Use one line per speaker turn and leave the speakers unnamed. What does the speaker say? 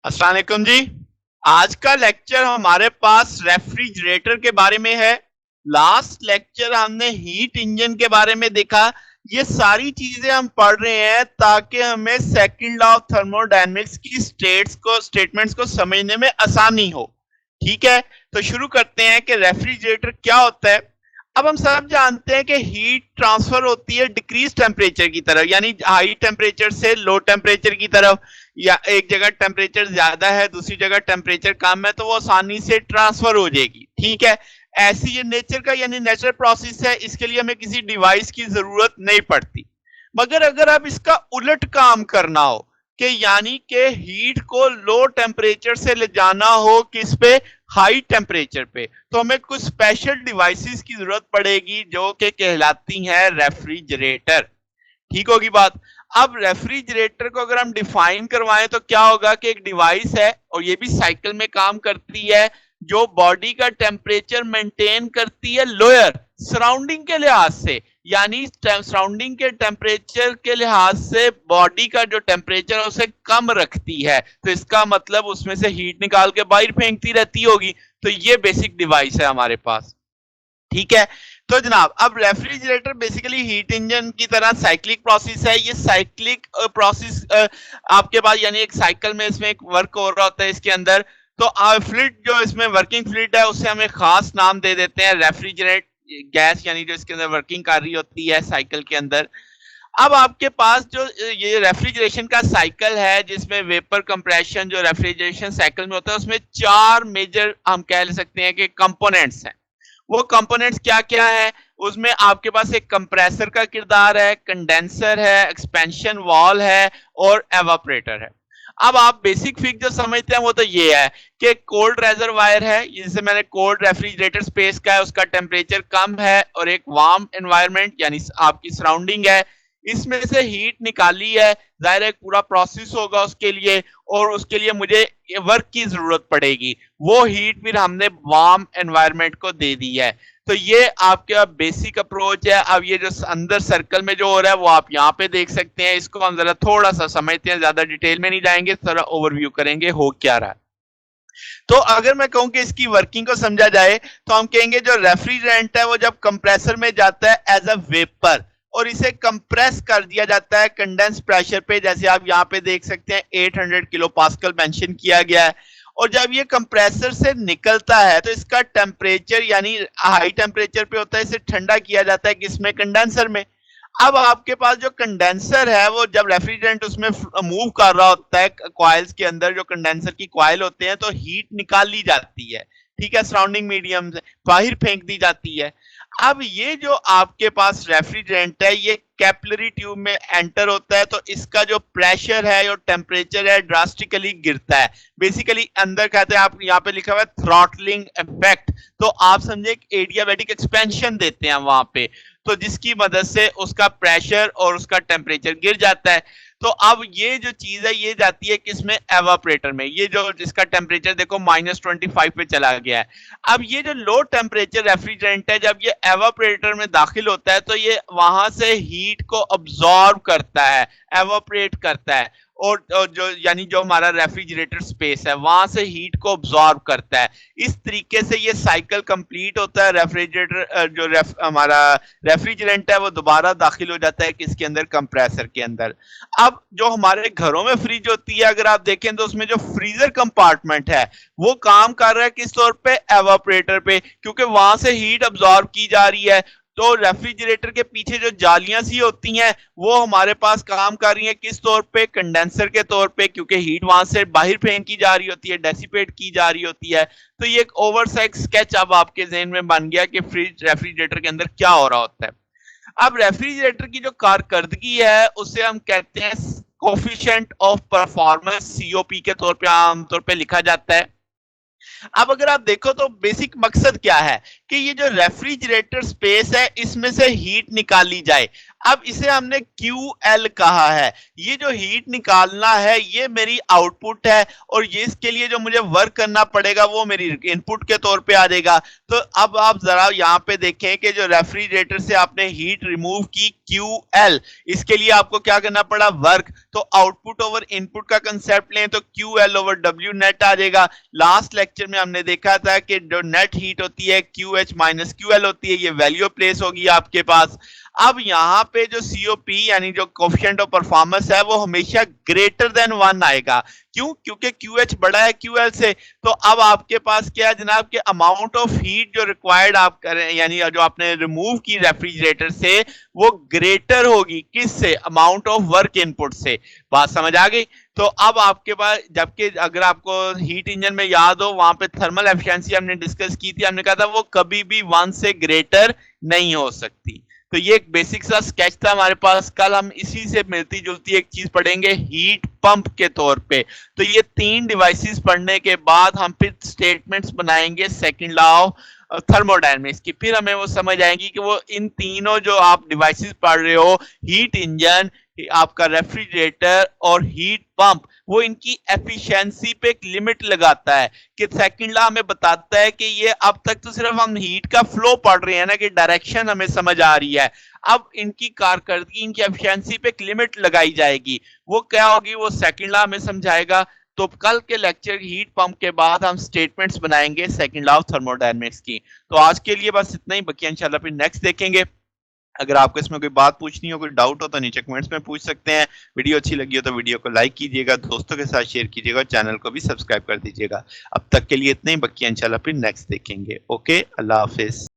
अस्सलाम वालेकुम जी। आज का लेक्चर हमारे पास रेफ्रिजरेटर के बारे में है। लास्ट लेक्चर हमने हीट इंजन के बारे में देखा। ये सारी चीजें हम पढ़ रहे हैं ताकि हमें सेकंड लॉ ऑफ थर्मोडायनेमिक्स की स्टेटमेंट्स को समझने में आसानी हो। ठीक है, तो शुरू करते हैं कि रेफ्रिजरेटर क्या होता है। अब हम सब जानते हैं कि हीट ट्रांसफर होती है डिक्रीज टेम्परेचर की तरफ, यानी हाई टेम्परेचर से लो टेम्परेचर की तरफ, या एक जगह टेम्परेचर ज्यादा है दूसरी जगह टेम्परेचर कम है तो वो आसानी से ट्रांसफर हो जाएगी। ठीक है, ऐसी ये नेचर का यानी नेचुरल प्रोसेस है, इसके लिए हमें किसी डिवाइस की जरूरत नहीं पड़ती। मगर अगर अब इसका उलट काम करना हो कि यानी कि हीट को लो टेम्परेचर से ले जाना हो किस पे, हाई टेम्परेचर पे, तो हमें कुछ स्पेशल डिवाइसेस की जरूरत पड़ेगी जो कि कहलाती हैं रेफ्रिजरेटर। ठीक होगी बात। अब रेफ्रिजरेटर को अगर हम डिफाइन करवाएं तो क्या होगा कि एक डिवाइस है और ये भी साइकिल में काम करती है जो बॉडी का टेम्परेचर मेंटेन करती है लोअर सराउंडिंग के लिहाज से, यानी सराउंडिंग के टेम्परेचर के लिहाज से बॉडी का जो टेम्परेचर है उसे कम रखती है, तो इसका मतलब उसमें से हीट निकाल के बाहर फेंकती रहती होगी। तो ये बेसिक डिवाइस है हमारे पास। ठीक है, तो जनाब अब रेफ्रिजरेटर बेसिकली हीट इंजन की तरह साइक्लिक प्रोसेस है। ये साइक्लिक प्रोसेस आपके पास यानी एक साइकिल में इसमें एक वर्क हो रहा होता है इसके अंदर। तो फ्लूइड जो इसमें वर्किंग फ्लूइड है उसे हम एक खास नाम दे देते हैं रेफ्रिजरेट गैस, यानी जो इसके अंदर वर्किंग कर रही होती है साइकिल के अंदर। अब आपके पास जो ये रेफ्रिजरेशन का साइकिल है जिसमें वेपर कंप्रेशन जो रेफ्रिजरेशन साइकिल में होता है उसमें चार मेजर हम कह सकते हैं कि कंपोनेंट्स हैं। वो कंपोनेंट्स क्या क्या है, उसमें आपके पास एक कंप्रेसर का किरदार है, कंडेंसर है, एक्सपेंशन वॉल है और एवापरेटर है। अब आप बेसिक फिग जो समझते हैं वो तो ये है कि कोल्ड रेजरवायर है, जिसे मैंने कोल्ड रेफ्रिजरेटर स्पेस का है, उसका टेम्परेचर कम है, और एक वार्म एनवायरनमेंट यानी आपकी सराउंडिंग है, इसमें से हीट निकाली है। जाहिर है एक पूरा प्रोसेस होगा उसके लिए, और उसके लिए मुझे वर्क की जरूरत पड़ेगी। वो हीट फिर हमने वार्म एनवायरनमेंट को दे दी है। तो ये आपका बेसिक अप्रोच है। अब ये जो अंदर सर्कल में जो हो रहा है वो आप यहाँ पे देख सकते हैं। इसको हम जरा थोड़ा सा समझते हैं, ज्यादा डिटेल में नहीं जाएंगे, थोड़ा ओवरव्यू करेंगे हो क्या रहा है। तो अगर मैं कहूं कि इसकी वर्किंग को समझा जाए तो हम कहेंगे जो रेफ्रिजरेंट है वो जब कंप्रेसर में जाता है एज अ वेपर और इसे कंप्रेस कर दिया जाता है कंडेंस प्रेशर पे, जैसे आप यहाँ पे देख सकते हैं 800 किलो पास्कल मेंशन किया गया है। और जब ये कंप्रेसर से निकलता है तो इसका टेम्परेचर यानी हाई टेम्परेचर पे होता है, इसे ठंडा किया जाता है किसमें, कंडेंसर में। अब आपके पास जो कंडेंसर है वो जब रेफ्रिजरेंट उसमें मूव कर रहा होता है कॉइल्स के अंदर, जो कंडेंसर की कॉइल होते हैं, तो हीट निकाल ली जाती है। ठीक है, सराउंडिंग मीडियम से बाहर फेंक दी जाती है। अब ये जो आपके पास रेफ्रिजरेंट है ये कैपिलरी ट्यूब में एंटर होता है, तो इसका जो प्रेशर है और टेम्परेचर है ड्रास्टिकली गिरता है। बेसिकली अंदर कहते हैं, आप यहाँ पे लिखा हुआ है थ्रॉटलिंग इफेक्ट, तो आप समझे एडियाबैटिक एक्सपेंशन देते हैं वहां पे, तो जिसकी मदद से उसका प्रेशर और उसका टेम्परेचर गिर जाता है। तो अब ये जो चीज है ये जाती है किसमें, एवापरेटर में। ये जो जिसका टेम्परेचर देखो -25 पे चला गया है। अब ये जो लो टेम्परेचर रेफ्रिजरेंट है जब ये एवापरेटर में दाखिल होता है तो ये वहां से हीट को अब्सॉर्ब करता है, एवापरेट करता है, और जो यानी जो हमारा रेफ्रिजरेटर स्पेस है वहां से हीट को अब्सॉर्ब करता है। इस तरीके से ये साइकिल कंप्लीट होता है। रेफ्रिजरेटर जो हमारा रेफ्रिजरेंट है वो दोबारा दाखिल हो जाता है किसके अंदर, कंप्रेसर के अंदर। अब जो हमारे घरों में फ्रिज होती है अगर आप देखें तो उसमें जो फ्रीजर कंपार्टमेंट है वो काम कर रहा है किस तौर पे, एवापरेटर पे, क्योंकि वहां से हीट अब्सॉर्ब की जा रही है। तो रेफ्रिजरेटर के पीछे जो जालियां सी होती हैं वो हमारे पास काम कर रही हैं किस तौर पे, कंडेंसर के तौर पे, क्योंकि हीट वहां से बाहर फेंकी जा रही होती है, डेसिपेट की जा रही होती है। तो ये एक ओवरसाइज स्केच अब आपके जहन में बन गया कि फ्रिज रेफ्रिजरेटर के अंदर क्या हो रहा होता है। अब रेफ्रिजरेटर की जो कारकर्दगी है उसे हम कहते हैं कोफिशिएंट ऑफ परफॉर्मेंस, सीओपी के तौर पे आमतौर पे लिखा जाता है। अब अगर आप देखो तो बेसिक मकसद क्या है कि ये जो रेफ्रिजरेटर स्पेस है इसमें से हीट निकाली जाए। अब इसे हमने QL कहा है। ये जो हीट निकालना है ये मेरी आउटपुट है और ये इसके लिए जो मुझे वर्क करना पड़ेगा वो मेरी इनपुट के तौर पे आ जाएगा। तो अब आप जरा यहाँ पे देखें कि जो रेफ्रिजरेटर से आपने हीट रिमूव की QL, इसके लिए आपको क्या करना पड़ा, वर्क। तो आउटपुट ओवर इनपुट का कंसेप्ट लें तो QL ओवर W नेट आ जाएगा। लास्ट लेक्चर में हमने देखा था कि जो नेट हीट होती है QH माइनस QL होती है, ये वैल्यू प्लेस होगी आपके पास। अब यहाँ पे जो COP यानी जो कोफिशिएंट ऑफ परफॉर्मेंस है वो हमेशा ग्रेटर देन 1 आएगा। क्यों? क्योंकि QH बड़ा है QL से। तो अब आपके पास क्या है जनाब कि अमाउंट ऑफ हीट जो रिक्वायर्ड आप करें यानी जो आपने रिमूव की रेफ्रिजरेटर से वो ग्रेटर होगी किससे, अमाउंट ऑफ वर्क इनपुट से। बात समझ आ गई? तो अब आपके पास, जबकि अगर आपको हीट इंजन में याद हो वहां पे थर्मल एफिशिएंसी हमने डिस्कस की थी, हमने कहा था वो कभी भी 1 से ग्रेटर नहीं हो सकती। तो ये एक बेसिक सा स्केच था हमारे पास। कल हम इसी से मिलती जुलती एक चीज पढ़ेंगे हीट पंप के तौर पे। तो ये 3 डिवाइसेस पढ़ने के बाद हम फिर स्टेटमेंट्स बनाएंगे सेकंड लॉ ऑफ थर्मोडायनेमिक्स की। फिर हमें वो समझ आएगी कि वो इन तीनों जो आप डिवाइसेस पढ़ रहे हो, हीट इंजन, आपका रेफ्रिजरेटर और हीट पंप, वो इनकी एफिशिएंसी पे एक लिमिट लगाता है। कि सेकंड लॉ हमें बताता है कि ये अब तक तो सिर्फ हम हीट का फ्लो पढ़ रहे हैं ना, कि डायरेक्शन हमें समझ आ रही है। अब इनकी कारकर्दगी, इनकी एफिशिएंसी पे एक लिमिट लगाई जाएगी। वो क्या होगी, वो सेकंड लॉ हमें समझाएगा। तो कल के लेक्चर हीट पंप के बाद हम स्टेटमेंट्स बनाएंगे सेकंड लॉ ऑफ थर्मोडायनेमिक्स की। तो आज के लिए बस इतना ही, बकिया इंशाल्लाह फिर नेक्स्ट देखेंगे। अगर आपको इसमें कोई बात पूछनी हो, कोई डाउट हो तो नीचे कमेंट्स में पूछ सकते हैं। वीडियो अच्छी लगी हो तो वीडियो को लाइक कीजिएगा, दोस्तों के साथ शेयर कीजिएगा और चैनल को भी सब्सक्राइब कर दीजिएगा। अब तक के लिए इतना ही, बकिया इंशाल्लाह फिर नेक्स्ट देखेंगे। ओके, अल्लाह हाफिज।